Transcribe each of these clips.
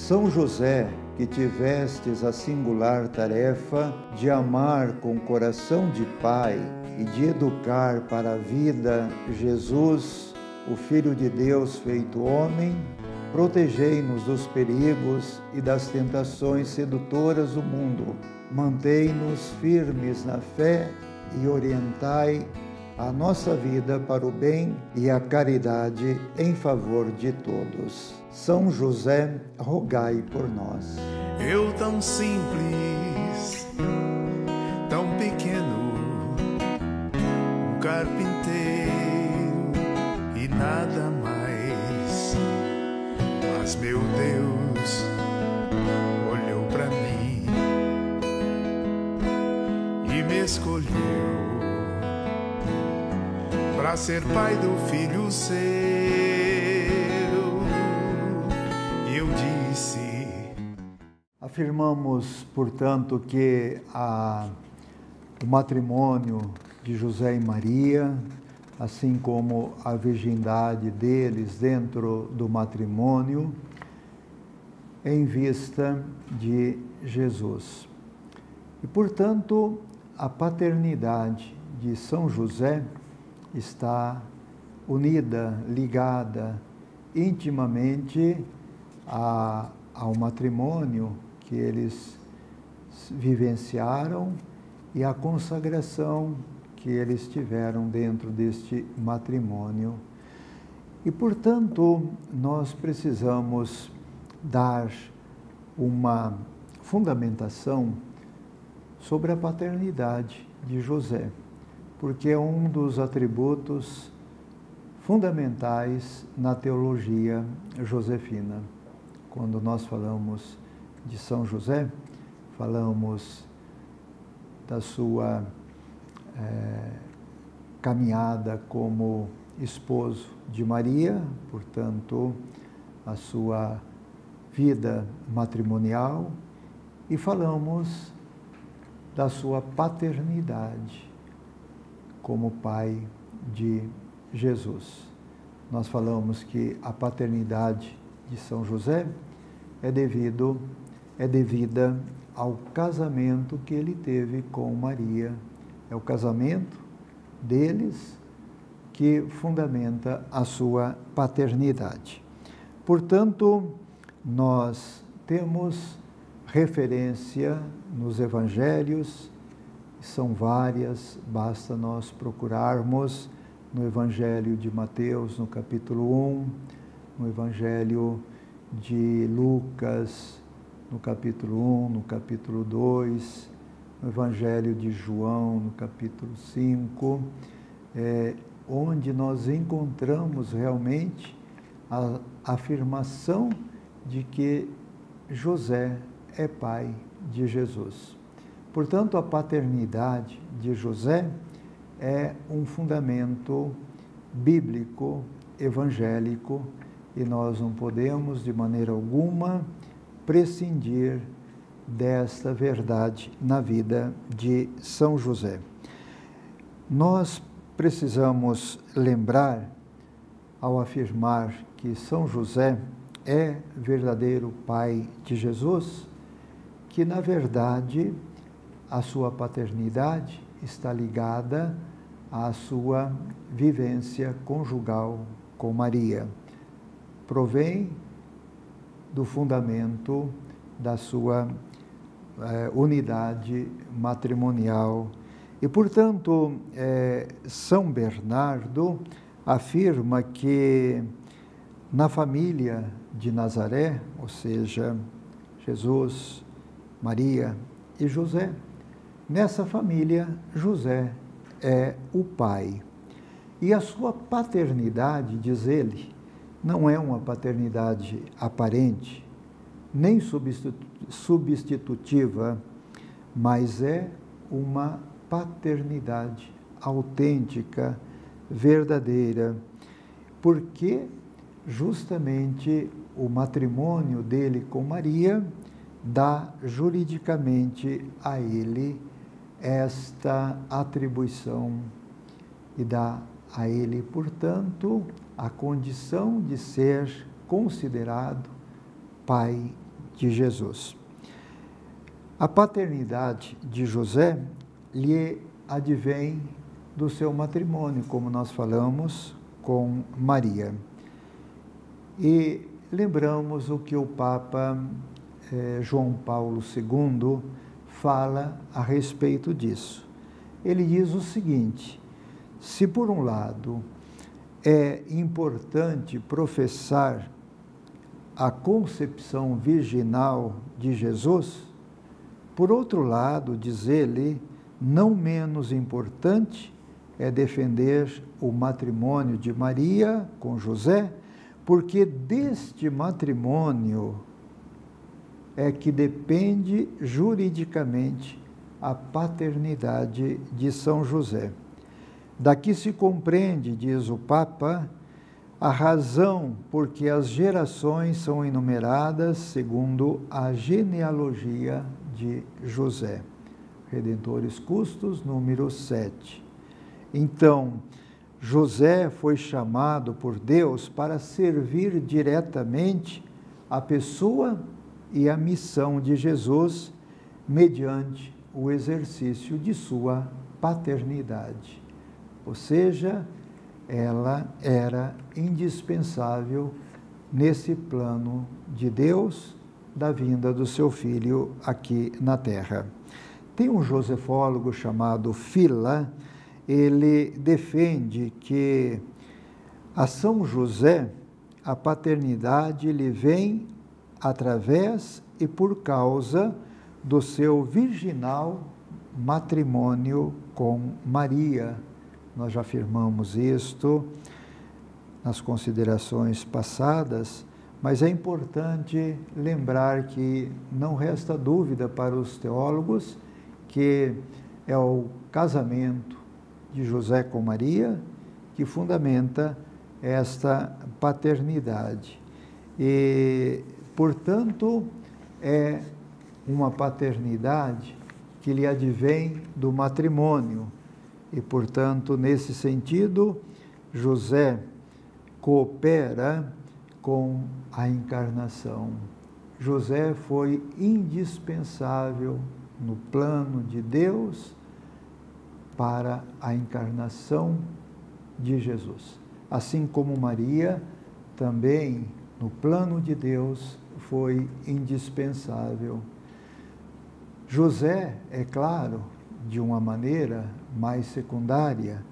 São José, que tivestes a singular tarefa de amar com coração de pai e de educar para a vida Jesus, o Filho de Deus feito homem, protegei-nos dos perigos e das tentações sedutoras do mundo. Mantei-nos firmes na fé e orientai a nossa vida para o bem e a caridade em favor de todos. São José, rogai por nós. Eu tão simples, tão pequeno, um carpinteiro e nada mais. Mas meu Deus olhou para mim e me escolheu para ser pai do filho seu. E eu disse: afirmamos, portanto, que o matrimônio de José e Maria, assim como a virgindade deles dentro do matrimônio, em vista de Jesus. E, portanto, a paternidade de São José está unida, ligada intimamente ao matrimônio que eles vivenciaram e à consagração que eles tiveram dentro deste matrimônio. E, portanto, nós precisamos dar uma fundamentação sobre a paternidade de José, porque é um dos atributos fundamentais na teologia josefina. Quando nós falamos de São José, falamos da sua caminhada como esposo de Maria, portanto, a sua vida matrimonial, e falamos da sua paternidade como pai de Jesus. Nós falamos que a paternidade de São José é devida ao casamento que ele teve com Maria. É o casamento deles que fundamenta a sua paternidade. Portanto, nós temos referência nos evangelhos, são várias, basta nós procurarmos no Evangelho de Mateus, no capítulo 1, no Evangelho de Lucas, no capítulo 1, no capítulo 2, no Evangelho de João, no capítulo 5, onde nós encontramos realmente a afirmação de que José é pai de Jesus. Portanto, a paternidade de José é um fundamento bíblico, evangélico, e nós não podemos, de maneira alguma, prescindir desta verdade na vida de São José. Nós precisamos lembrar, ao afirmar que São José é verdadeiro pai de Jesus, que, na verdade, a sua paternidade está ligada à sua vivência conjugal com Maria. Provém do fundamento da sua unidade matrimonial. E, portanto, São Bernardo afirma que na família de Nazaré, ou seja, Jesus, Maria e José, nessa família, José é o pai. E a sua paternidade, diz ele, não é uma paternidade aparente, nem substitutiva, mas é uma paternidade autêntica, verdadeira, porque justamente o matrimônio dele com Maria dá juridicamente a ele esta atribuição e dá a ele, portanto, a condição de ser considerado pai de Jesus. A paternidade de José lhe advém do seu matrimônio, como nós falamos, com Maria. E lembramos o que o Papa João Paulo II fala a respeito disso. Ele diz o seguinte: se por um lado é importante professar a concepção virginal de Jesus, por outro lado, diz ele, não menos importante é defender o matrimônio de Maria com José, porque deste matrimônio é que depende juridicamente a paternidade de São José. Daqui se compreende, diz o Papa, a razão por que as gerações são enumeradas segundo a genealogia de José. Redentores Custos, número 7. Então, José foi chamado por Deus para servir diretamente a pessoa e a missão de Jesus mediante o exercício de sua paternidade. Ou seja, ela era indispensável nesse plano de Deus da vinda do seu filho aqui na terra. Tem um josefólogo chamado Fila, ele defende que a São José a paternidade lhe vem através e por causa do seu virginal matrimônio com Maria. Nós já afirmamos isto nas considerações passadas, mas é importante lembrar que não resta dúvida para os teólogos que é o casamento de José com Maria que fundamenta esta paternidade. E, portanto, é uma paternidade que lhe advém do matrimônio. E, portanto, nesse sentido, José coopera com a encarnação. José foi indispensável no plano de Deus para a encarnação de Jesus. Assim como Maria, também no plano de Deus, foi indispensável. José, é claro, de uma maneira mais secundária.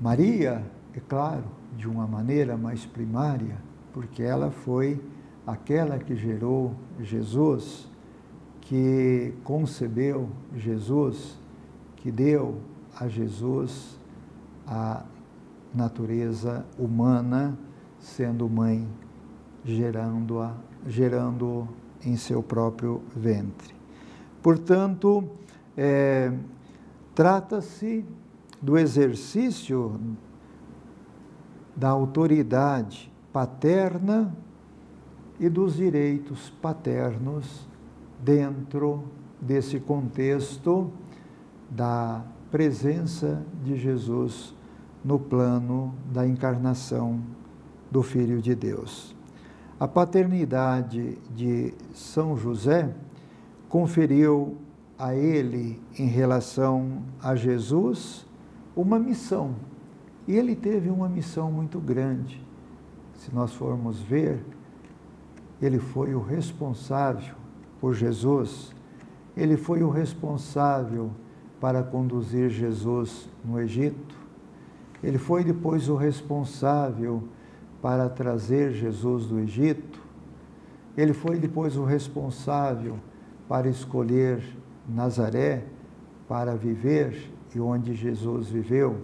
Maria, é claro, de uma maneira mais primária, porque ela foi aquela que gerou Jesus, que concebeu Jesus, que deu a Jesus a natureza humana, sendo mãe, gerando em seu próprio ventre. Portanto, trata-se do exercício da autoridade paterna e dos direitos paternos dentro desse contexto da presença de Jesus no plano da encarnação do Filho de Deus. A paternidade de São José conferiu a ele, em relação a Jesus, uma missão. E ele teve uma missão muito grande. Se nós formos ver, ele foi o responsável por Jesus, ele foi o responsável para conduzir Jesus no Egito, ele foi depois o responsável para trazer Jesus do Egito, ele foi depois o responsável para escolher Nazaré para viver e onde Jesus viveu,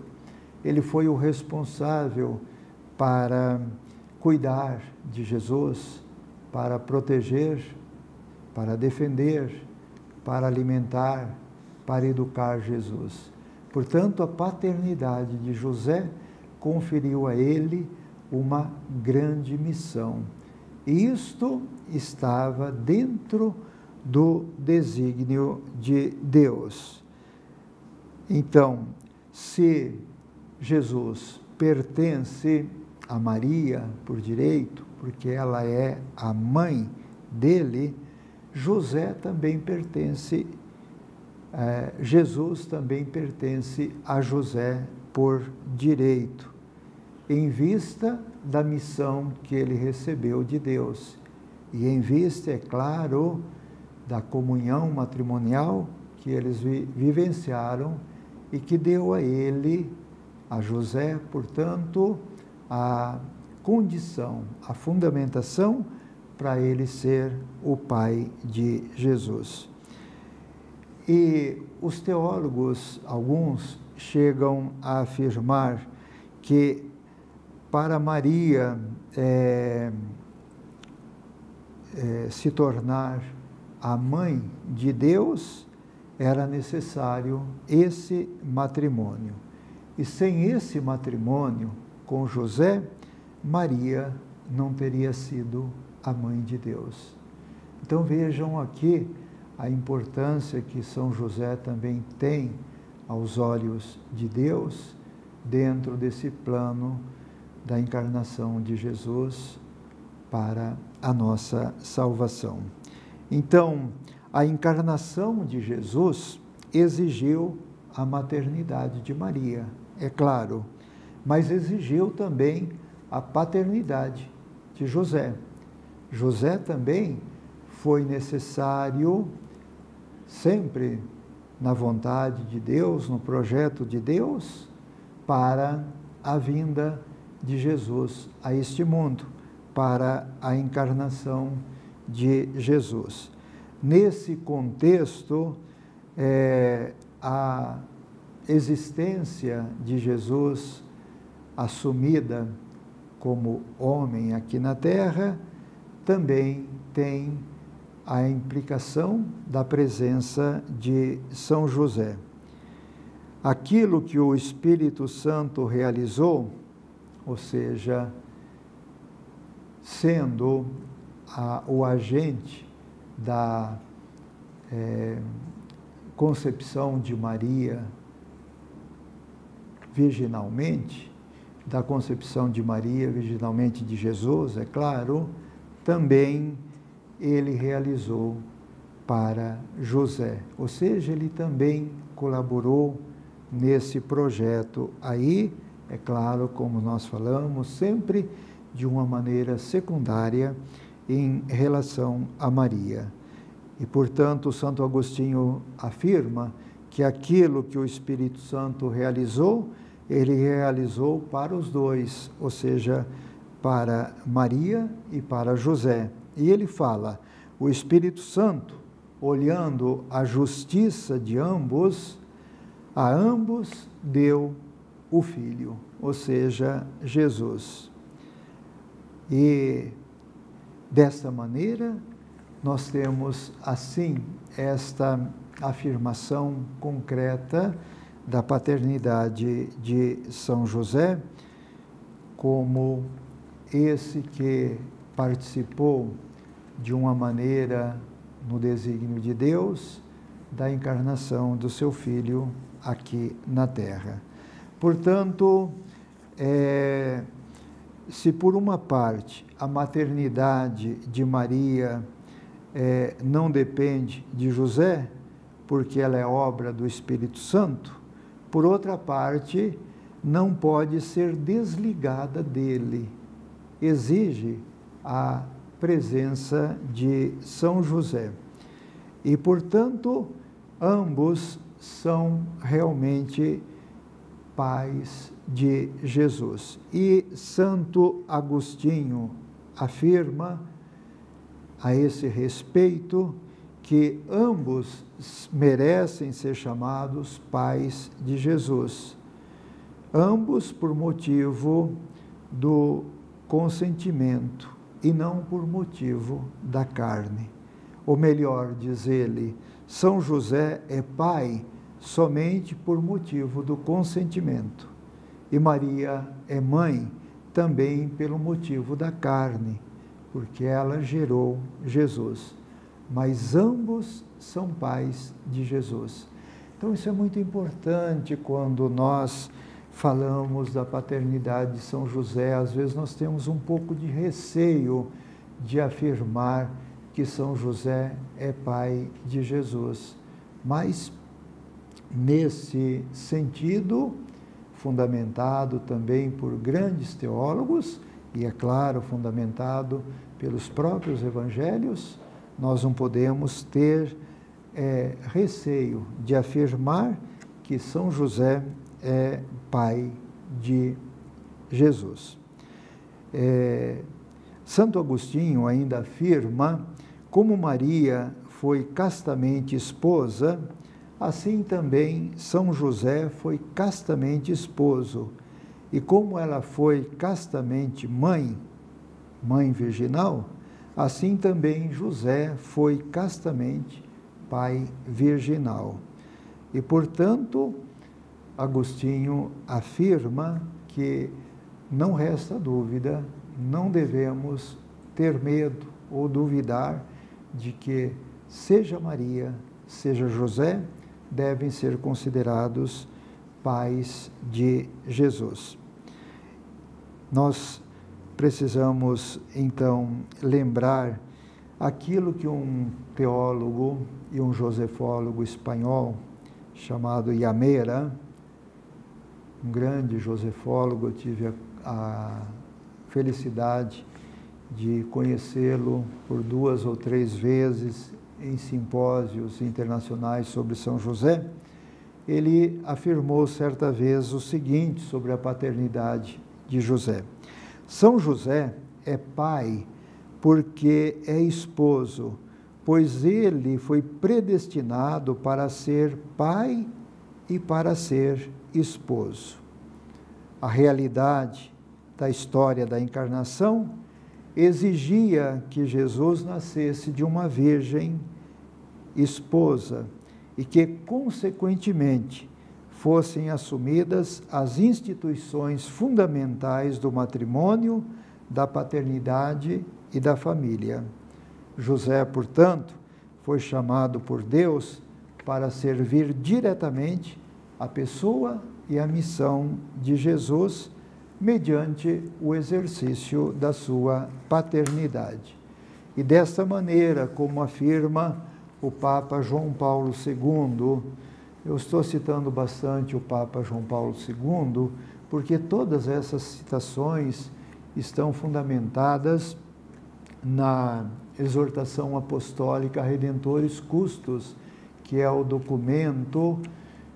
ele foi o responsável para cuidar de Jesus, para proteger, para defender, para alimentar, para educar Jesus. Portanto, a paternidade de José conferiu a ele uma grande missão. E isto estava dentro do desígnio de Deus. Então, se Jesus pertence a Maria por direito, porque ela é a mãe dele, José também pertence, Jesus também pertence a José por direito, em vista da missão que ele recebeu de Deus e em vista, é claro, da comunhão matrimonial que eles vivenciaram e que deu a ele, a José, portanto, a condição, a fundamentação para ele ser o pai de Jesus. E os teólogos, alguns, chegam a afirmar que para Maria se tornar a mãe de Deus, era necessário esse matrimônio. E sem esse matrimônio com José, Maria não teria sido a mãe de Deus. Então vejam aqui a importância que São José também tem aos olhos de Deus dentro desse plano da encarnação de Jesus para a nossa salvação. Então, a encarnação de Jesus exigiu a maternidade de Maria, é claro, mas exigiu também a paternidade de José. José também foi necessário, sempre na vontade de Deus, no projeto de Deus, para a vinda de Jesus a este mundo, para a encarnação de Jesus. Nesse contexto, a existência de Jesus assumida como homem aqui na Terra também tem a implicação da presença de São José. Aquilo que o Espírito Santo realizou, ou seja, sendo o agente da concepção de Maria virginalmente, da concepção de Maria virginalmente de Jesus, é claro, também ele realizou para José, ou seja, ele também colaborou nesse projeto aí, é claro, como nós falamos, sempre de uma maneira secundária em relação a Maria. E, portanto, Santo Agostinho afirma que aquilo que o Espírito Santo realizou, ele realizou para os dois, ou seja, para Maria e para José. E ele fala, o Espírito Santo, olhando a justiça de ambos, a ambos deu o Filho, ou seja, Jesus. E desta maneira, nós temos, assim, esta afirmação concreta da paternidade de São José, como esse que participou de uma maneira no desígnio de Deus da encarnação do seu Filho aqui na Terra. Portanto, se por uma parte a maternidade de Maria não depende de José, porque ela é obra do Espírito Santo, por outra parte, não pode ser desligada dele. Exige a presença de São José. E, portanto, ambos são realmente pais de Jesus. E Santo Agostinho afirma a esse respeito que ambos merecem ser chamados pais de Jesus. Ambos por motivo do consentimento e não por motivo da carne. Ou melhor, diz ele, São José é pai somente por motivo do consentimento. E Maria é mãe também pelo motivo da carne, porque ela gerou Jesus. Mas ambos são pais de Jesus. Então isso é muito importante quando nós falamos da paternidade de São José. Às vezes nós temos um pouco de receio de afirmar que São José é pai de Jesus, mas nesse sentido, fundamentado também por grandes teólogos, e é claro, fundamentado pelos próprios evangelhos, nós não podemos ter receio de afirmar que São José é pai de Jesus. Santo Agostinho ainda afirma: como Maria foi castamente esposa, assim também São José foi castamente esposo. E como ela foi castamente mãe virginal, assim também José foi castamente pai virginal. E, portanto, Agostinho afirma que não resta dúvida, não devemos ter medo ou duvidar de que seja Maria, seja José, devem ser considerados pais de Jesus. Nós precisamos, então, lembrar aquilo que um teólogo e um josefólogo espanhol chamado Llamera, um grande josefólogo, eu tive a felicidade de conhecê-lo por 2 ou 3 vezes em simpósios internacionais sobre São José. Ele afirmou certa vez o seguinte sobre a paternidade de José: São José é pai porque é esposo, pois ele foi predestinado para ser pai e para ser esposo. A realidade da história da encarnação exigia que Jesus nascesse de uma virgem esposa e que, consequentemente, fossem assumidas as instituições fundamentais do matrimônio, da paternidade e da família. José, portanto, foi chamado por Deus para servir diretamente a pessoa e a missão de Jesus, mediante o exercício da sua paternidade. E desta maneira, como afirma o Papa João Paulo II, eu estou citando bastante o Papa João Paulo II, porque todas essas citações estão fundamentadas na exortação apostólica Redentores Custos, que é o documento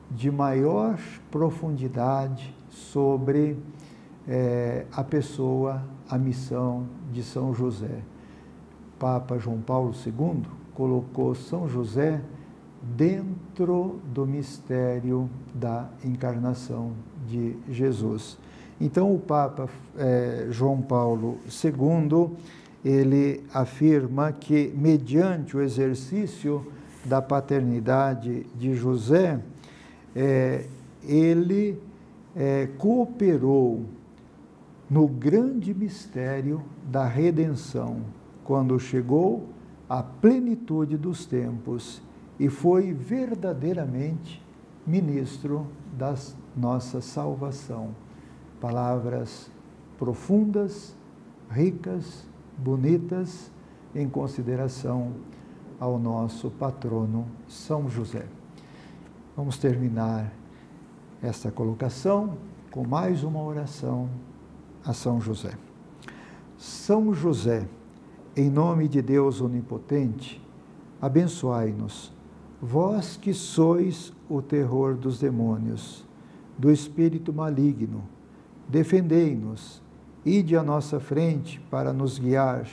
de maior profundidade sobre a pessoa, a missão de São José. Papa João Paulo II colocou São José dentro do mistério da encarnação de Jesus. Então, o Papa João Paulo II, ele afirma que, mediante o exercício da paternidade de José, ele cooperou no grande mistério da redenção, quando chegou à plenitude dos tempos e foi verdadeiramente ministro da nossa salvação. Palavras profundas, ricas, bonitas, em consideração ao nosso patrono São José. Vamos terminar esta colocação com mais uma oração a São José. São José, em nome de Deus onipotente, abençoai-nos, vós que sois o terror dos demônios, do espírito maligno, defendei-nos, ide à nossa frente para nos guiar,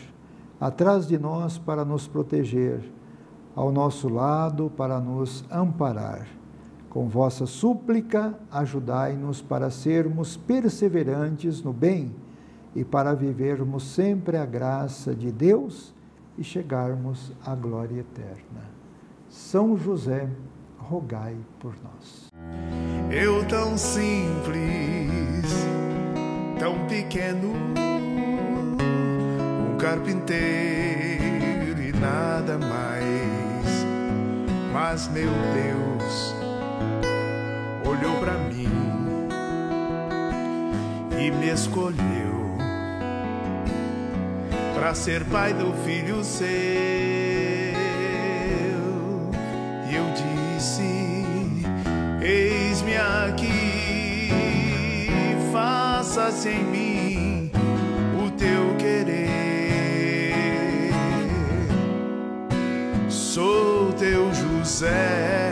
atrás de nós para nos proteger, ao nosso lado para nos amparar. Com vossa súplica, ajudai-nos para sermos perseverantes no bem e para vivermos sempre a graça de Deus e chegarmos à glória eterna. São José, rogai por nós. Eu tão simples, tão pequeno, um carpinteiro e nada mais, mas meu Deus olhou para mim e me escolheu para ser pai do filho seu. faz em mim o teu querer. Sou teu José,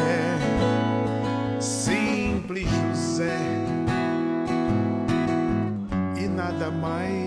simples José, e nada mais.